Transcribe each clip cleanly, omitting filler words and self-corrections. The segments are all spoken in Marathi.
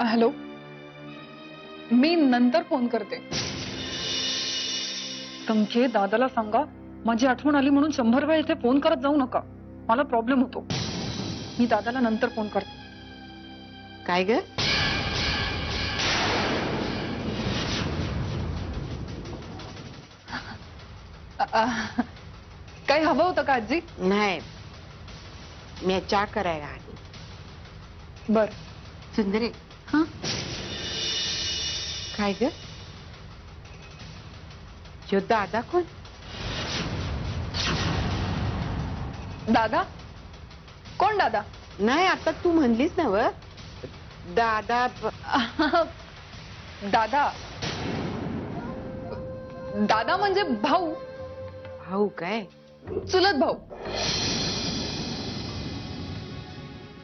हॅलो, मी नंतर फोन करते. तुमचे दादाला सांगा माझी आठवण आली म्हणून 100 वेळा इथे फोन करत जाऊ नका. मला प्रॉब्लेम होतो. मी दादाला नंतर फोन करते. काय ग? काही हवं होतं का आजी? नाही, मी चहा करायला आली. बर. सुंदरे, हा, काय ग? जो दादा कोण? दादा? कोण दादा? नाही, आता तू म्हणलीस ना व दादा. दादा दादा म्हणजे भाऊ. भाऊ काय? चुलत भाऊ.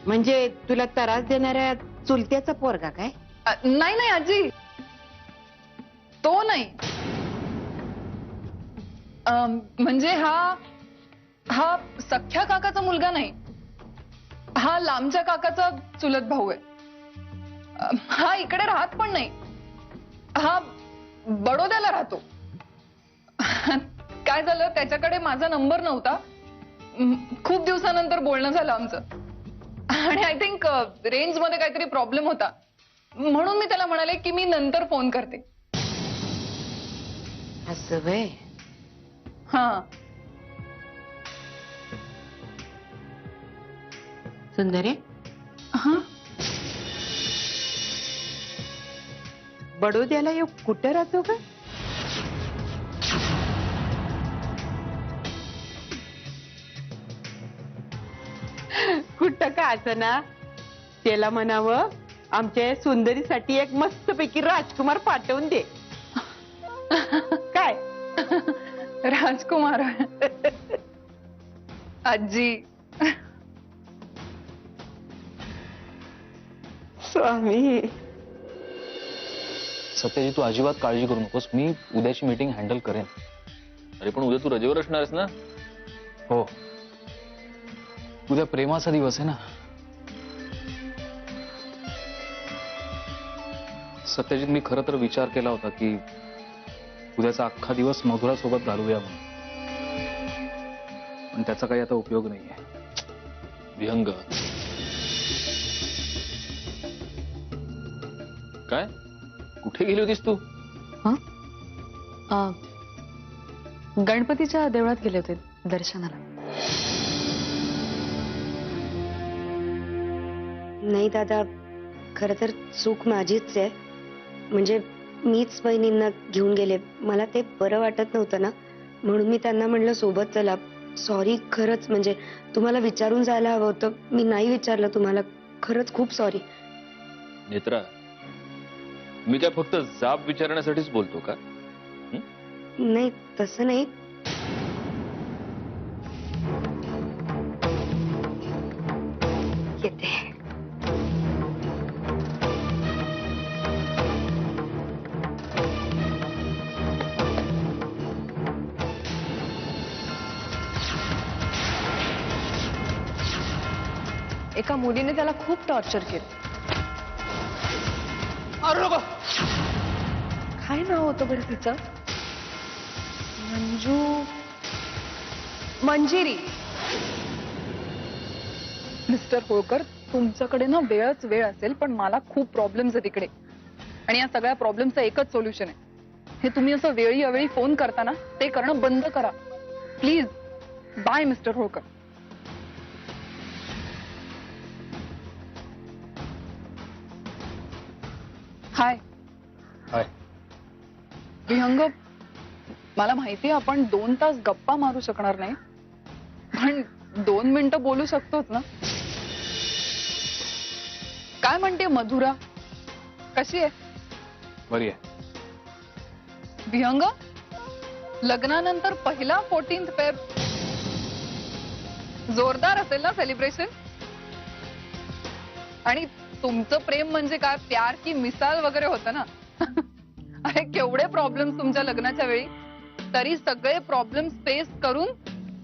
म्हणजे तुला त्रास देणाऱ्या चुलत्याचा पोरगा काय? नाही नाही आजी, तो नाही. म्हणजे हा सख्या काकाचा मुलगा नाही. हा लांबच्या काकाचा चुलत भाऊ आहे. हा इकडे राहत पण नाही. हा बडोद्याला राहतो. काय झालं, त्याच्याकडे माझा नंबर नव्हता. खूप दिवसानंतर बोलणं झालं आमचं. आणि आय थिंक रेंज मध्ये काहीतरी प्रॉब्लेम होता, म्हणून मी त्याला म्हणाले की मी नंतर फोन करते. असं व्हय? हा. सुंदरे, हा, बडोद्याला येऊ कुठं राहतो का? कुठं का असं ना, त्याला म्हणावं आमच्या सुंदरीसाठी एक मस्तपैकी राजकुमार पाठवून दे. काय? राजकुमार? आजी, स्वामी. सत्याजी, तू अजिबात काळजी करू नकोस. मी उद्याची मीटिंग हँडल करेन. अरे पण उद्या तू रजेवर असणारस ना? हो, उद्या प्रेमाचा दिवस आहे ना. सत्यजित, मी खरं तर विचार केला होता की उद्याचा अख्खा दिवस मधुरासोबत घालूया म्हणून, पण त्याचा काही आता उपयोग नाहीये. विहंग, काय कुठे गेली होतीस तू? गणपतीच्या देवळात गेले होते दर्शनाला. नाही दादा, खरं तर चूक माझीच आहे. म्हणजे मीच बहिणींना घेऊन गेले. मला ते बरं वाटत नव्हतं ना, म्हणून मी त्यांना म्हणलं सोबत चला. सॉरी, खरंच. म्हणजे तुम्हाला विचारून जायला हवं होतं, मी नाही विचारलं तुम्हाला. खरंच खूप सॉरी. नेत्रा, मी काय फक्त जाब विचारण्यासाठीच बोलतो का? नाही, तसं नाही. येते. एका मुलीने त्याला खूप टॉर्चर केलं. अरे नको. काय नाव होतं बरं तिचं? मंजिरी. मिस्टर होळकर, तुमच्याकडे ना वेळच वेळ असेल, पण मला खूप प्रॉब्लेम्स आहेत इकडे. आणि या सगळ्या प्रॉब्लेमचं एकच सोल्युशन आहे. हे तुम्ही असं वेळी अवेळी फोन करता ना, ते करणं बंद करा please. Bye Mr Holkar. Hi. Hi. Vihang, मला माहितीये आपण 2 तास गप्पा मारू शकणार नाही, पण 2 मिनिटं बोलू शकतोच ना. काय म्हणते मधुरा? कशी आहे? बरी आहे. विहंग, लग्नानंतर पहिला 14th फेब जोरदार असेल ना सेलिब्रेशन? आणि तुमचं प्रेम म्हणजे काय, प्यार की मिसाल वगैरे होतं ना. अरे केवढे प्रॉब्लेम्स तुमच्या लग्नाच्या वेळी, तरी सगळे प्रॉब्लेम्स फेस करून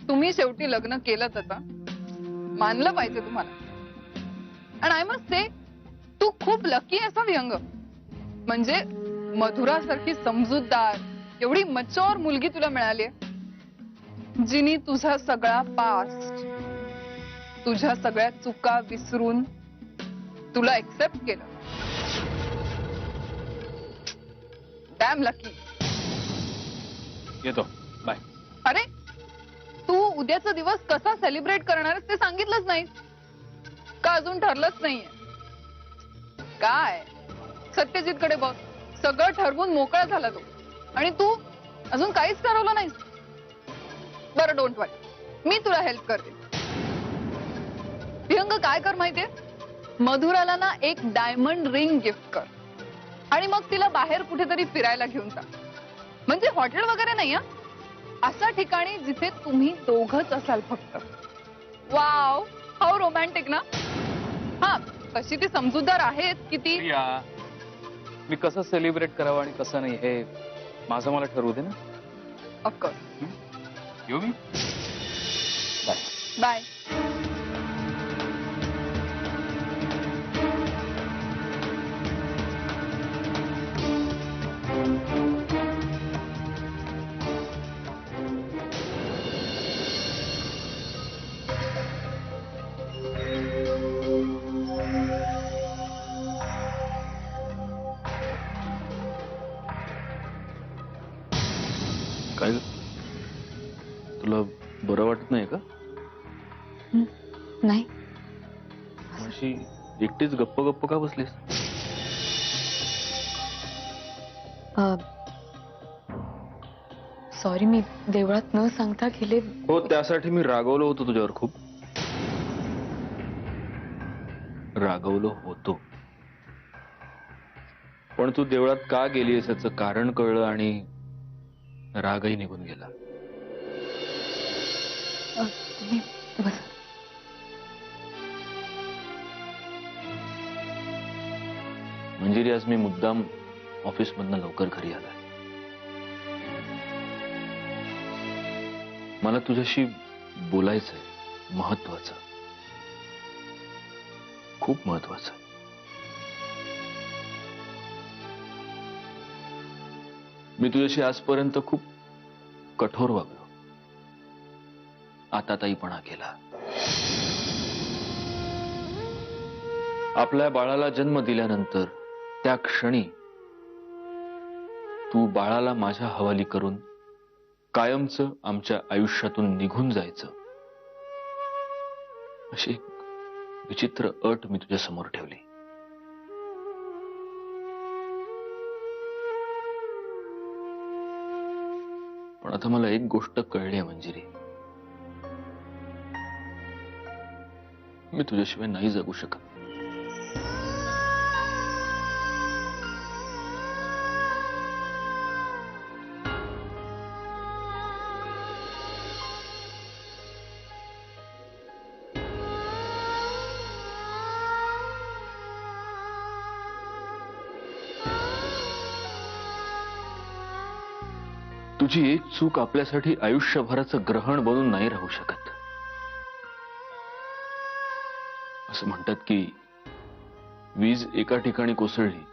तुम्ही शेवटी लग्न केलं. आता मानलं पाहिजे तुम्हाला. आणि आय मस्ट से, तू खूप लकी आहेस विहंग. म्हणजे मधुरासारखी समजूतदार एवढी मच्युअर मुलगी तुला मिळाली, जिनी तुझा सगळा पास्ट, तुझ्या सगळ्या चुका विसरून तुला एक्सेप्ट केलं. Dam lucky. येतो. बाय. अरे तू उद्याचा दिवस कसा सेलिब्रेट करणार ते सांगितलंच नाही का? अजून ठरलंच नाहीये काय? सत्यजित कडे बघ, सगळं ठरवून मोकळा झाला तो, आणि तू अजून काहीच ठरवलं नाहीस. बरं डोंट वरी, मी तुला हेल्प करते. विहंग काय कर माहितीये, मधुराला ना एक डायमंड रिंग गिफ्ट कर आणि मग तिला बाहेर कुठेतरी फिरायला घेऊन जा. म्हणजे हॉटेल वगैरे नाही हा, अशा ठिकाणी जिथे तुम्ही दोघच असाल फक्त. वाव, हाऊ रोमॅन्टिक ना. हा, कशी ती समजूतदार आहेत की ती. प्रिया, मी कसं सेलिब्रेट करावं आणि कसं नाही हे माझं मला ठरवू दे ना. ऑफकोर्स. येऊ मी. बाय. बाय. काय ग? तुला बरं वाटत नाही का? नाही. अशी एकटीच गप्प गप्प का बसलीस? सॉरी, मी देवळात न सांगता गेले. हो, त्यासाठी मी रागवलो होतो तुझ्यावर, खूप रागवलो होतो. पण तू देवळात का गेलीस याचं कारण कळलं आणि रागही निघून गेला. तुम्ही बसा. मंजिरी, आज मी मुद्दाम ऑफिस मधनं लवकर घरी आलाय. मला तुझ्याशी बोलायचंय, महत्वाचं, खूप महत्वाचं. मी तुझ्याशी आजपर्यंत खूप कठोर वागलो, आताताईपणा केला. आपल्या बाळाला जन्म दिल्यानंतर त्या क्षणी तू बाळाला माझ्या हवाली करून कायमचं आमच्या आयुष्यातून निघून जायचं, अशी एक विचित्र अट मी तुझ्या समोर ठेवली. पण आता मला एक गोष्ट कळली आहे मंजिरी, मी तुझ्याशिवाय नाही जगू शकत. तुझी एक चूक आपल्यासाठी आयुष्यभराचं ग्रहण बनून नाही राहू शकत. असं म्हणतात की वीज एका ठिकाणी कोसळली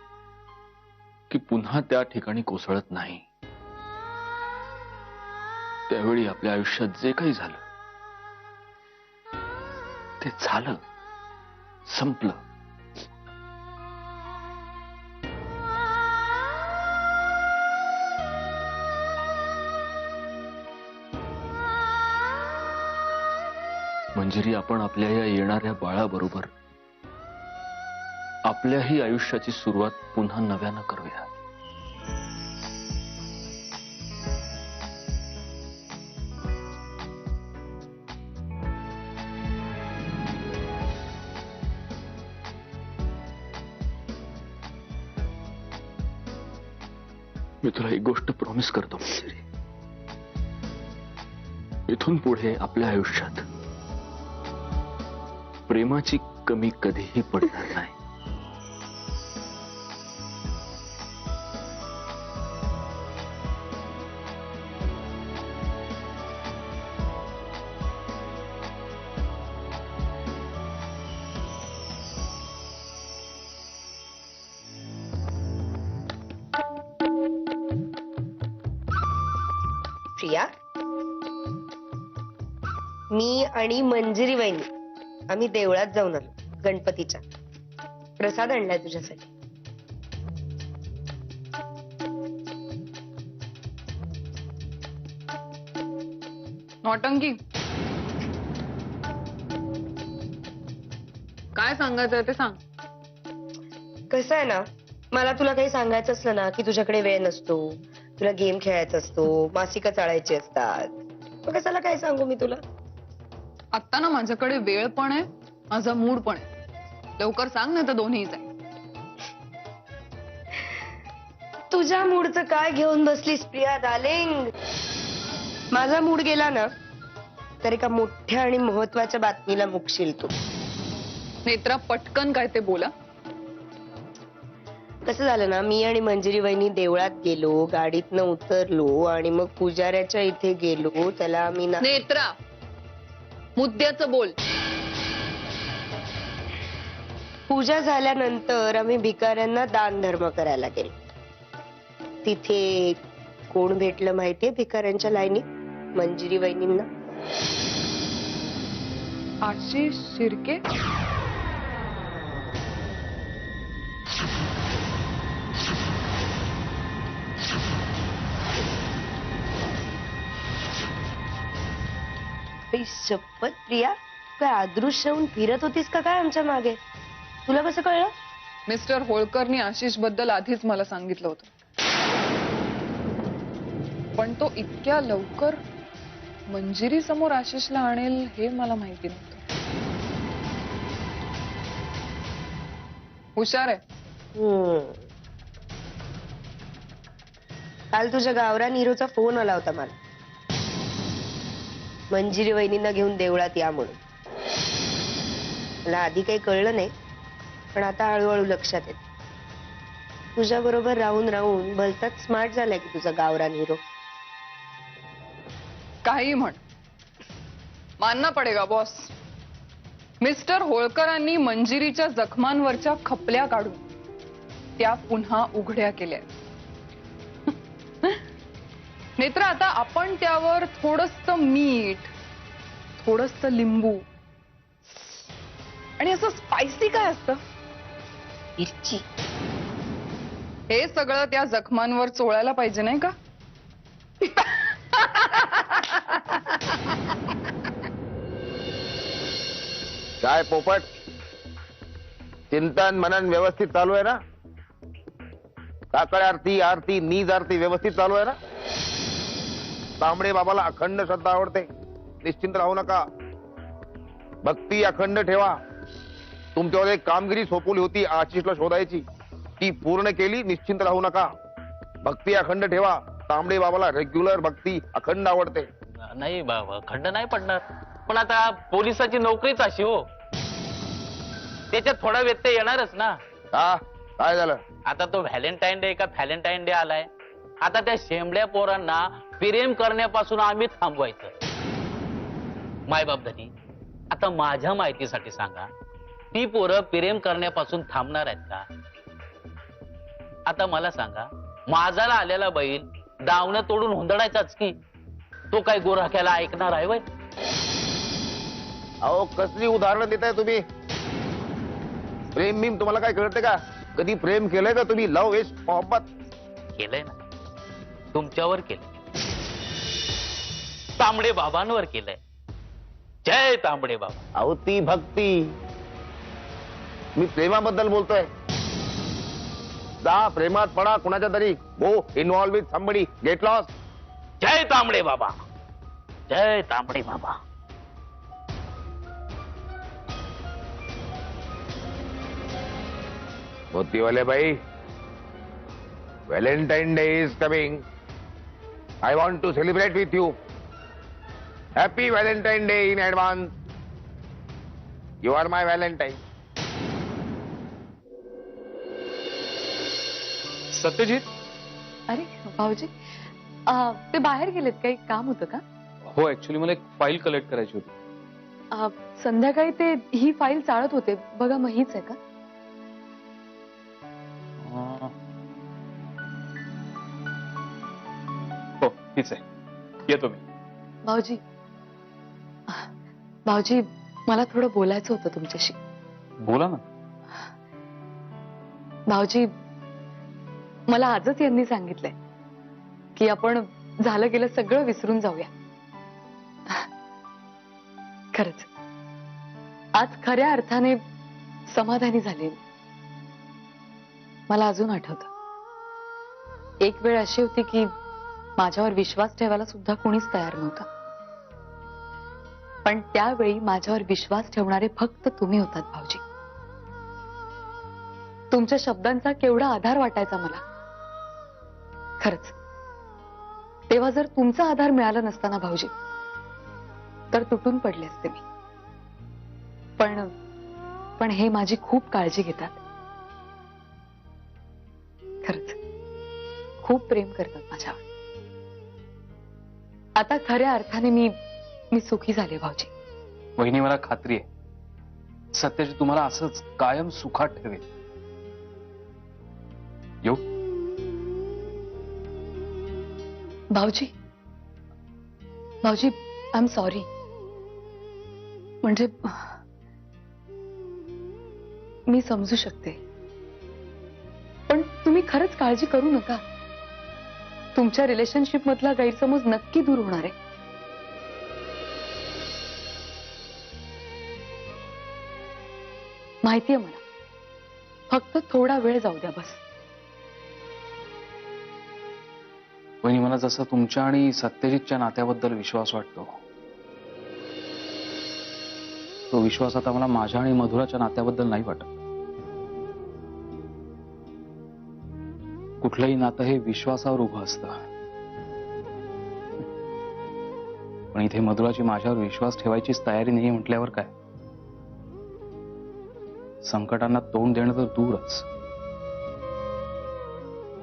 की पुन्हा त्या ठिकाणी कोसळत नाही. त्यावेळी आपल्या आयुष्यात जे काही झालं ते झालं, संपलं. मंजिरी, आपण आपल्या या येणाऱ्या बाळाबरोबर आपल्याही आयुष्याची सुरुवात पुन्हा नव्यानं करूया. मी तुला एक गोष्ट प्रॉमिस करतो मंजिरी, इथून पुढे आपल्या आयुष्यात प्रेमाची कमी कधीही पडणार नाही. प्रिया, मी आणि मंजिरी वहिनी आम्ही देवळात जाऊन आलो गणपतीच्या. प्रसाद आणलाय तुझ्यासाठी. नौटंकी. काय सांगायचंय ते सांग. कसं आहे ना, मला तुला काही सांगायचं असलं ना की तुझ्याकडे वेळ नसतो, तुला गेम खेळायचा असतो, मासिकं चाळायची असतात. मग कशाला काय सांगू मी तुला. आता ना माझ्याकडे वेळ पण आहे, माझा मूड पण आहे. लवकर सांग ना, तर दोन्हीच आहे. तुझ्या मूडचं काय घेऊन बसलीस प्रिया डार्लिंग. माझा मूड गेला ना तर एका मोठ्या आणि महत्वाच्या बातमीला मुकशील तू. नेत्रा, पटकन काय ते बोला. कसं झालं ना, मी आणि मंजिरी वहिनी देवळात गेलो, गाडीतनं उतरलो आणि मग पुजाऱ्याच्या इथे गेलो. त्याला आम्ही नेत्रा, मुद्द्याचं बोल. पूजा झाल्यानंतर आम्ही भिकाऱ्यांना दान धर्म करायला गेलो. तिथे कोण भेटलं माहितीये भिकाऱ्यांच्या लाईनीत? मंजिरी वहिनींना. आशिष शिर्के. शपथ प्रिया, काय अदृश्य होऊन फिरत होतीस का काय आमच्या मागे? तुला कसं कळलं? मिस्टर होळकरनी आशिष बद्दल आधीच मला सांगितलं होतं, पण तो इतक्या लवकर मंजिरी समोर आशिषला आणेल हे मला माहिती नव्हतं. हुशार आहे. काल तुझ्या गावरान हिरोचा फोन आला होता मला, मंजिरी वहिनींना घेऊन देवळात या म्हणून. मला आधी काही कळलं नाही, पण आता हळूहळू लक्षात येत. तुझ्या बरोबर राहून राहून भलताच स्मार्ट झालाय की तुझा गावरान हिरो. काही म्हण, मानना पडेगा बॉस. मिस्टर होळकरांनी मंजिरीच्या जखमांवरच्या खपल्या काढून त्या पुन्हा उघड्या केल्या. नेत्रा, आता आपण त्यावर थोडंसं मीठ, थोडंसं लिंबू आणि असं स्पायसी काय असतं, मिरची, हे सगळं त्या जखमांवर चोळायला पाहिजे नाही का? काय पोपट, चिंतन मनन व्यवस्थित चालू आहे ना? काकड आरती, आरती नीज आरती व्यवस्थित चालू आहे ना? तांबडे बाबाला अखंड श्रद्धा आवडते, निश्चिंत राहू नका. भक्ती अखंड ठेवा. तुमच्यावर एक कामगिरी सोपवली होती आशिषला शोधायची, ती पूर्ण केली. निश्चिंत राहू नका. भक्ती अखंड ठेवा. तांबडे बाबाला रेग्युलर भक्ती अखंड आवडते. नाही बाबा, खंड नाही पडणार, पण आता पोलिसाची नोकरीच अशी हो, त्याच्यात थोडा व्यत्यय येणारच ना. हा, काय झालं? आता तो व्हॅलेंटाईन डे का व्हॅलेंटाईन डे आलाय. आता त्या शेंबड्या पोरांना प्रेम करण्यापासून आम्ही थांबवायचं. मायबाप धनी, आता माझ्या माहितीसाठी सांगा, ती पोरं प्रेम करण्यापासून थांबणार आहेत का? आता मला सांगा, माझाला आलेला बैल दावणं तोडून हुंदडायचाच की, तो काय गोरख्याला ऐकणार आहे वय? अहो, कसली उदाहरणं देताय तुम्ही? प्रेम बिम तुम्हाला काय कळते का? कधी प्रेम केलंय का तुम्ही? लव इज मोहब्बत केलंय ना, तुमच्यावर केलंय, तांबडे बाबांवर केलंय. जय तांबडे बाबा. अहो, ती भक्ती. मी प्रेमाबद्दल बोलतोय. जा प्रेमात पडा कुणाच्या तरी. Go involve with somebody, get lost. जय तांबडे बाबा. जय तांबडे बाबा. मोतीवाले भाई, Valentine day is coming. I want to celebrate with you. Happy Valentine day in advance. You are my Valentine. Satyajit. अरे भाऊजी, ते बाहेर गेलेत, काही काम होतं का? हो, ऍक्च्युली मला एक फाईल कलेक्ट करायची होती. संध्याकाळी ते ही फाईल चाळत होते बघा, मग हीच आहे का? हो, तीच आहे. येतो मी. भाऊजी, भाऊजी, मला थोडं बोलायचं होतं तुमच्याशी. बोला ना. भाऊजी, मला आजच यांनी सांगितलंय की आपण झालं गेलं सगळं विसरून जाऊया. खरंच आज खऱ्या अर्थाने समाधानी झाले. मला अजून आठवतं एक वेळ अशी होती की माझ्यावर विश्वास ठेवायला सुद्धा कोणीच तयार नव्हतं, पण त्यावेळी माझ्यावर विश्वास ठेवणारे फक्त तुम्ही होतात भाऊजी. तुमच्या शब्दांचा केवढा आधार वाटायचा मला. खरंच तेव्हा जर तुमचा आधार मिळाला नसता ना भाऊजी, तर तुटून पडले असते मी. पण हे माझी खूप काळजी घेतात. खरंच खूप प्रेम करतात माझ्यावर. आता खऱ्या अर्थाने मी सुखी झाले भाऊजी. वहिनी, मला खात्री आहे सत्याची तुम्हाला असंच कायम सुखात ठेवेल. येऊ? भाऊजी, भाऊजी, आय एम सॉरी. म्हणजे मी समजू शकते, पण तुम्ही खरंच काळजी करू नका. तुमच्या रिलेशनशिप मधला गैरसमज नक्की दूर होणार आहे. माहितीये मला, फक्त थोडा वेळ जाऊ द्या बस. वहिनी, मला जसं तुमच्या आणि सत्यजितच्या नात्याबद्दल विश्वास वाटतो, तो विश्वास आता मला माझ्या आणि मधुराच्या नात्याबद्दल नाही वाटत. कुठलंही नातं हे विश्वासावर उभं असतं, पण इथे मधुराची माझ्यावर विश्वास ठेवायचीच तयारी नाही म्हटल्यावर काय. संकटांना तोंड देणं तर दूरच,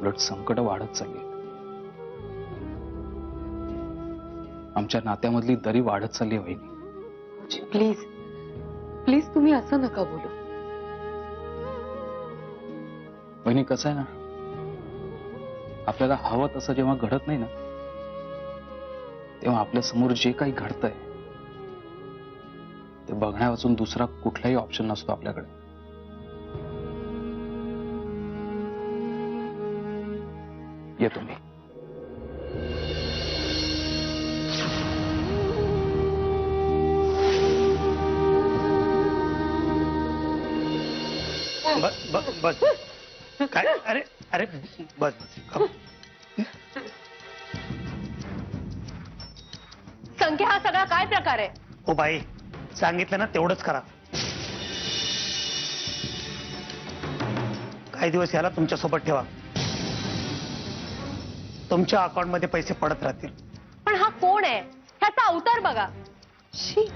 उलट संकट वाढत चालली. आमच्या नात्यामधली दरी वाढत चालली आहे वहिनी. प्लीज प्लीज तुम्ही असं नका बोलू. वहिनी, कसं आहे ना, आपल्याला हवं तसं जेव्हा घडत नाही ना, तेव्हा आपल्या समोर जे काही घडतंय ते बघण्यावाचून दुसरा कुठलाही ऑप्शन नसतो आपल्याकडे. येतो मी. बस काय? अरे अरे बस संख्या, हा सगळा काय प्रकार आहे? ओ बाई, सांगितलं ना तेवढंच करा. काही दिवस याला तुमच्या सोबत ठेवा. तुमच्या अकाउंट मध्ये पैसे पडत राहतील. पण हा कोण आहे? ह्याचा अवतार बघा. शी,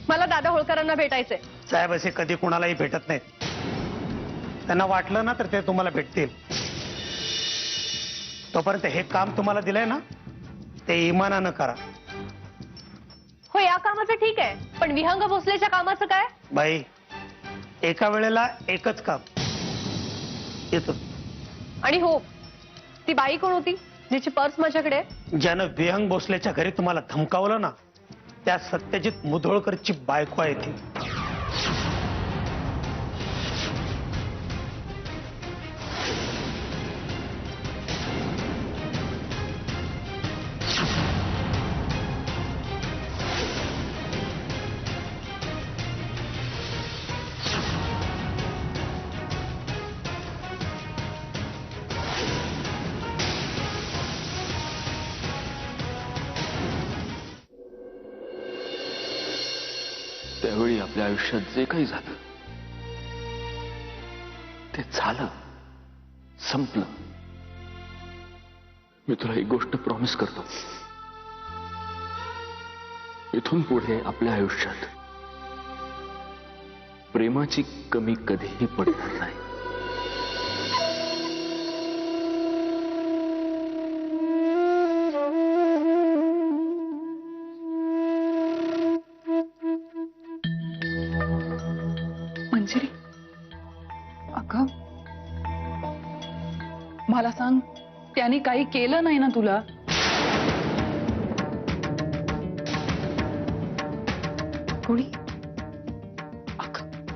मला दादा होळकरांना भेटायचंय. साहेब असे कधी कुणालाही भेटत नाहीत. त्यांना वाटलं ना तर ते तुम्हाला भेटतील. तोपर्यंत हे काम तुम्हाला दिलंय ना, ते इमानानं करा. हो, या कामाचं ठीक आहे, पण विहंग भोसलेच्या कामाचं काय? बाई, एका वेळेला एकच काम. येतो. आणि हो, ती बाई कोण होती जिची पर्स माझ्याकडे आहे? ज्यानं विहंग भोसलेच्या घरी तुम्हाला धमकावलं ना, त्या सत्यजित मुधोळकरची बायको आहे ती. त्यावेळी आपल्या आयुष्यात जे काही झालं ते झालं, संपलं. मी तुला एक गोष्ट प्रॉमिस करतो, इथून पुढे आपल्या आयुष्यात प्रेमाची कमी कधीही पडणार नाही. मंजिरी, अगं मला सांग, त्याने काही केलं नाही ना तुला? कोणी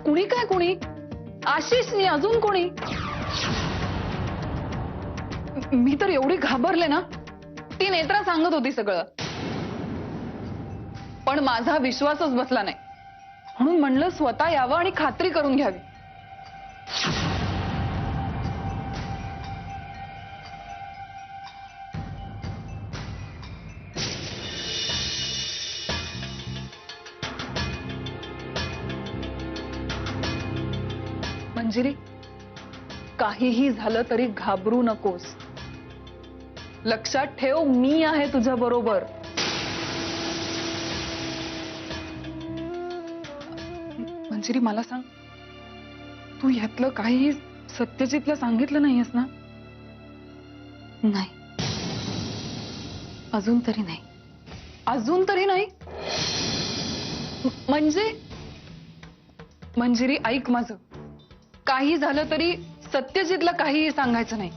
कुणी काय कुणी आशिषनी अजून कोणी मी तर एवढी घाबरले ना ती नेत्रा सांगत होती सगळं पण माझा विश्वासच बसला नाही म्हणून म्हणलं स्वतः यावं आणि खात्री करून घ्यावी मंजिरी काहीही झालं तरी घाबरू नकोस लक्षात ठेव मी आहे तुझ्या बरोबर मंजिरी मला सांग तू ह्यातलं काहीही सत्यजितला सांगितलं नाहीयेस ना नाही अजून तरी नाही. अजून तरी नाही म्हणजे मंजिरी ऐक माझं काही झालं तरी सत्यजितला काहीही सांगायचं नाही